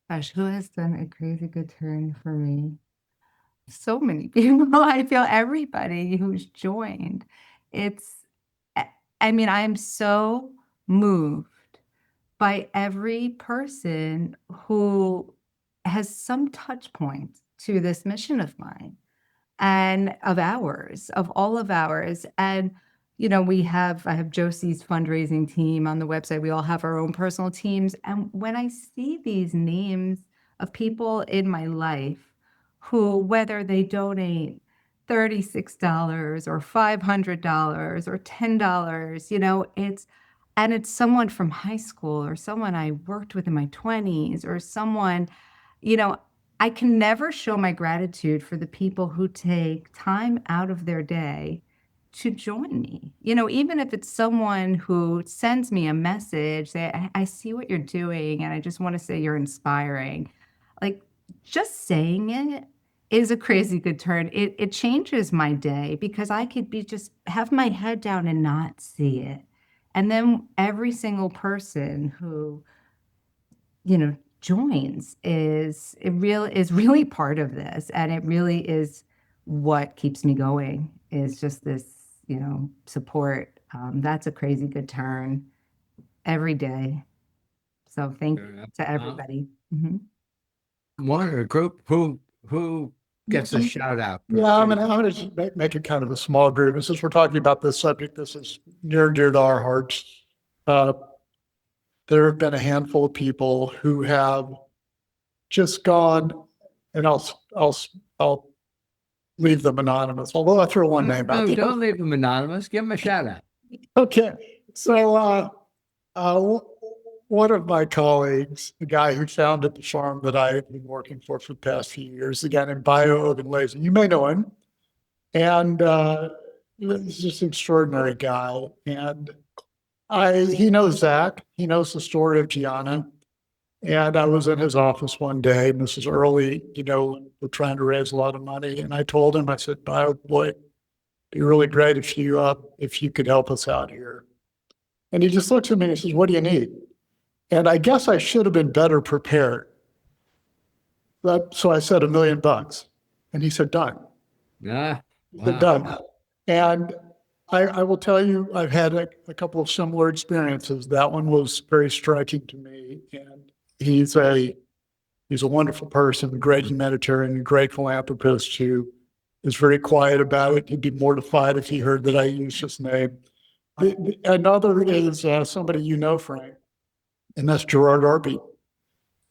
Gosh, who has done a crazy good turn for me? So many people. I feel everybody who's joined. I mean, I am so moved by every person who has some touch point to this mission of mine and of ours, of all of ours. And, I have Josie's fundraising team on the website. We all have our own personal teams. And when I see these names of people in my life who, whether they donate $36 or $500 or $10, it's someone from high school or someone I worked with in my 20s or someone, I can never show my gratitude for the people who take time out of their day to join me. Even if it's someone who sends me a message, say, I see what you're doing, and I just want to say you're inspiring. Like, just saying it is a crazy good turn. It changes my day because I could have my head down and not see it. And then every single person who, joins is really part of this. And it really is what keeps me going, is just this, support. That's a crazy good turn every day. So thank you to everybody. One or a group who gets a shout out? Yeah, I'm going to make it kind of a small group. And since we're talking about this subject, this is near and dear to our hearts. There have been a handful of people who have just gone, and I'll leave them anonymous, although I throw one name out. No, don't leave them anonymous. Give them a shout out. Okay. So one of my colleagues, the guy who founded the farm that I've been working for the past few years, the guy named Ogunleze, you may know him. And he's just an extraordinary guy. And he knows Zach. He knows the story of Gianna. And I was in his office one day, and this is early, we're trying to raise a lot of money. And I told him, I said, boy, it'd be really great if you could help us out here. And he just looks at me and says, what do you need? And I guess I should have been better prepared. So I said $1 million. And he said, done. Yeah. He said, done. And I will tell you, I've had a couple of similar experiences. That one was very striking to me. And he's a wonderful person, a great humanitarian, a great philanthropist who is very quiet about it. He'd be mortified if he heard that I used his name. Another is somebody Frank, and that's Gerard Arby.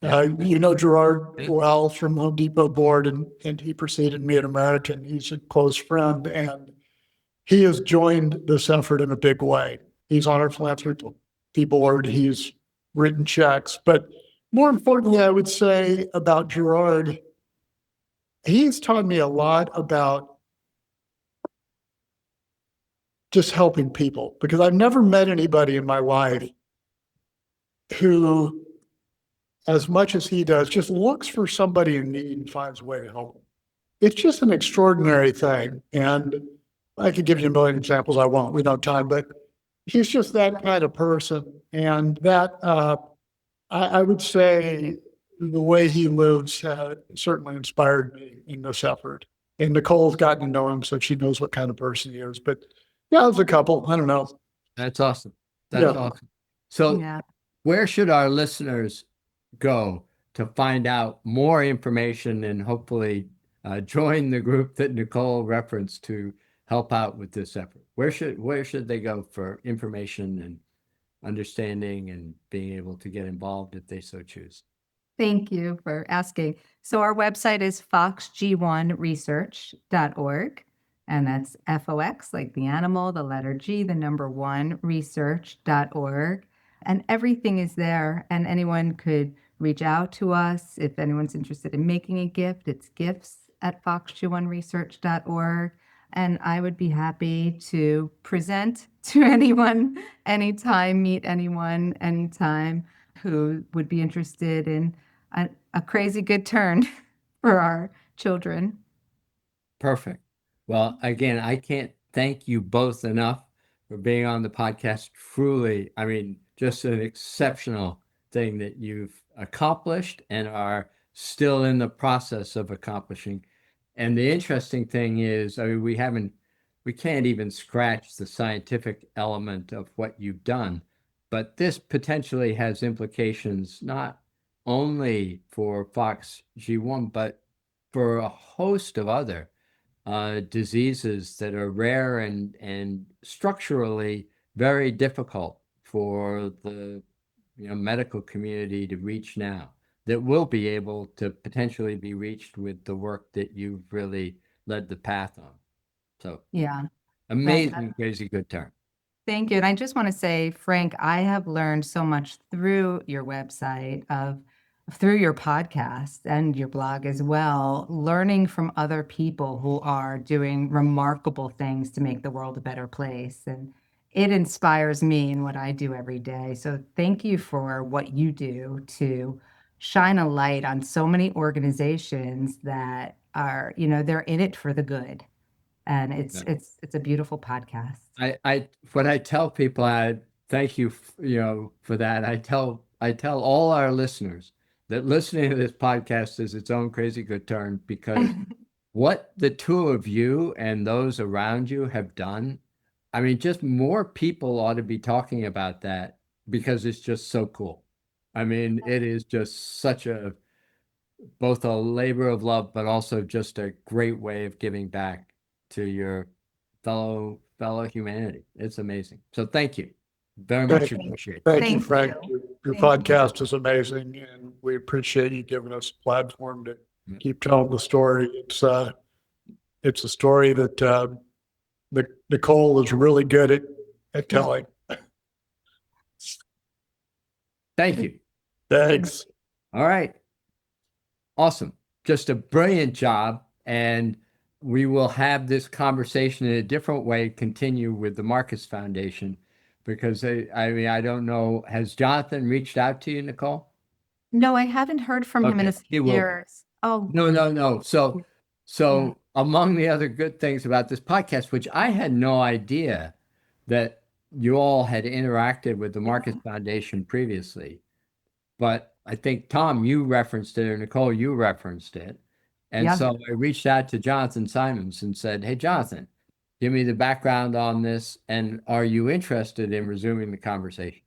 Gerard well from Home Depot board, and he preceded me at American. He's a close friend, and he has joined this effort in a big way. He's on our philanthropy board. He's written checks, but More importantly, I would say about Gerard, he's taught me a lot about just helping people, because I've never met anybody in my life who, as much as he does, just looks for somebody in need and finds a way to help them. It's just an extraordinary thing. And I could give you a million examples. I won't. We don't have time, but he's just that kind of person. And that, I would say the way he lives certainly inspired me in this effort. And Nicole's gotten to know him, so she knows what kind of person he is. But yeah, there's a couple. I don't know. That's awesome. That's Yeah. awesome. So Yeah. where should our listeners go to find out more information and hopefully join the group that Nicole referenced to help out with this effort? Where should they go for information and understanding and being able to get involved if they so choose? Thank you for asking. So our website is foxg1research.org. And that's FOX, like the animal, the letter G, the number 1, research.org. And everything is there. And anyone could reach out to us if anyone's interested in making a gift. It's gifts@foxg1research.org. And I would be happy to present to anyone, anytime, meet anyone, anytime who would be interested in a crazy good turn for our children. Perfect. Well, again, I can't thank you both enough for being on the podcast. Truly, I mean, just an exceptional thing that you've accomplished and are still in the process of accomplishing. And the interesting thing is, I mean, we can't even scratch the scientific element of what you've done, but this potentially has implications not only for FOXG1, but for a host of other diseases that are rare and structurally very difficult for the medical community to reach now, that will be able to potentially be reached with the work that you've really led the path on. So Yeah. amazing, crazy good turn. Thank you. And I just want to say, Frank, I have learned so much through your website, through your podcast and your blog as well, learning from other people who are doing remarkable things to make the world a better place. And it inspires me in what I do every day. So thank you for what you do to shine a light on so many organizations that are, they're in it for the good. And it's a beautiful podcast. What I tell people, I thank you, for that. I tell all our listeners that listening to this podcast is its own crazy good turn, because what the two of you and those around you have done, I mean, just more people ought to be talking about that, because it's just so cool. I mean, it is just such both a labor of love, but also just a great way of giving back to your fellow humanity. It's amazing. So thank you. Very much appreciate it. Thank you, Thank Frank. you. Your Thank you. podcast is amazing, and we appreciate you giving us a platform to keep telling the story. It's a story that Nicole is really good at telling. Thank you. Thanks. All right. Awesome. Just a brilliant job. And we will have this conversation in a different way continue with the Marcus Foundation, because I don't know, has Jonathan reached out to you, Nicole? No, I haven't heard from him in a He few will. years. Oh, No. So among the other good things about this podcast, which I had no idea that you all had interacted with the Marcus Foundation previously, but I think, Tom, you referenced it, or Nicole, you referenced it. And Yeah. so I reached out to Jonathan Simons and said, hey, Jonathan, give me the background on this, and are you interested in resuming the conversation?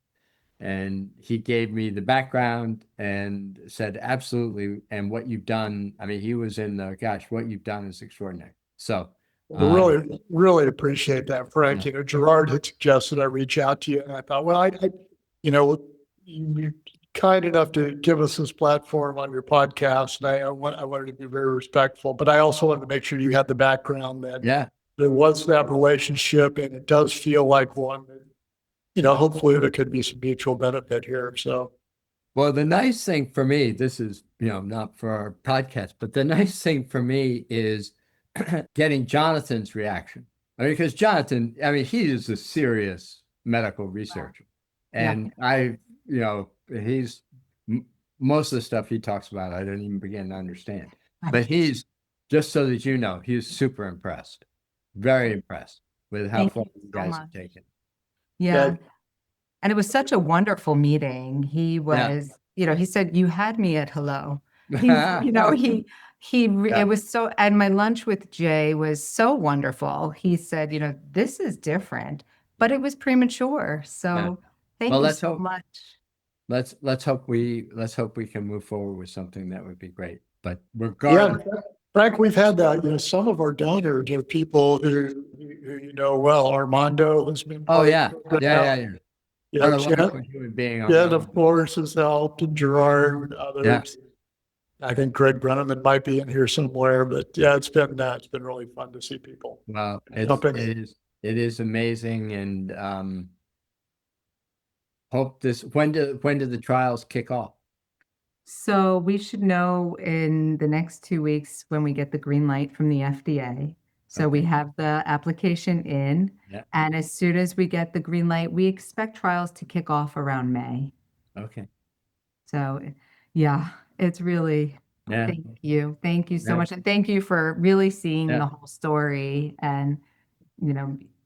And he gave me the background and said, absolutely. And what you've done, I mean, he was in the, gosh, what you've done is extraordinary. So We really appreciate that, Frank. Gerard had suggested I reach out to you, and I thought, well, you're kind enough to give us this platform on your podcast, and I wanted to be very respectful, but I also wanted to make sure you had the background that there was that relationship, and it does feel like one that, hopefully there could be some mutual benefit here. So Well, the nice thing for me, this is, not for our podcast, but the nice thing for me is getting Jonathan's reaction. I mean, because Jonathan, I mean, he is a serious medical researcher. Yeah. And he's most of the stuff he talks about, I don't even begin to understand. But he's, just so that you know, he's super impressed, very impressed with how Thank far you you so guys much. have taken. Yeah. And it was such a wonderful meeting. He was, he said, you had me at hello. He, it was so, and my lunch with Jay was so wonderful. He said, this is different, but it was premature. So thank Well, you let's so hope. much. Let's hope we can move forward with something that would be great. But Yeah, regardless, Frank, we've had that. Some of our donors are people who well. Armando has been. oh part of yeah, the program. yeah. Yeah, What a Jen, wonderful human being. Jen, of course, has helped, and Gerard and others. I think Greg Brenneman might be in here somewhere, but yeah, it's been really fun to see people. Well, jumping. it is amazing, and hope this. When do the trials kick off? So we should know in the next 2 weeks when we get the green light from the FDA. So we Okay. have the application in, Yeah. and as soon as we get the green light, we expect trials to kick off around May. Okay. So yeah, it's really, Yeah. Thank you so Yeah. much. And thank you for really seeing Yeah. the whole story. And,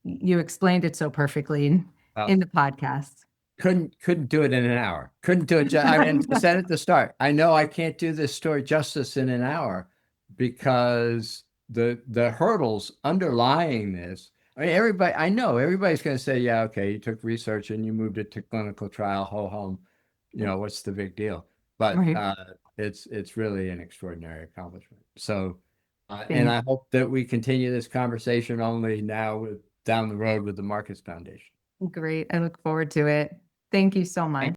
you explained it so perfectly in the podcast. Couldn't do it in an hour. Couldn't do it. I mean, I said at the start, I know I can't do this story justice in an hour because the hurdles underlying this. I mean, I know everybody's going to say, yeah, okay, you took research and you moved it to clinical trial, ho hum. What's the big deal? But Right. it's really an extraordinary accomplishment. So, and Thank I hope that we continue this conversation only now down the road with the Marcus Foundation. Great. I look forward to it. Thank you so much.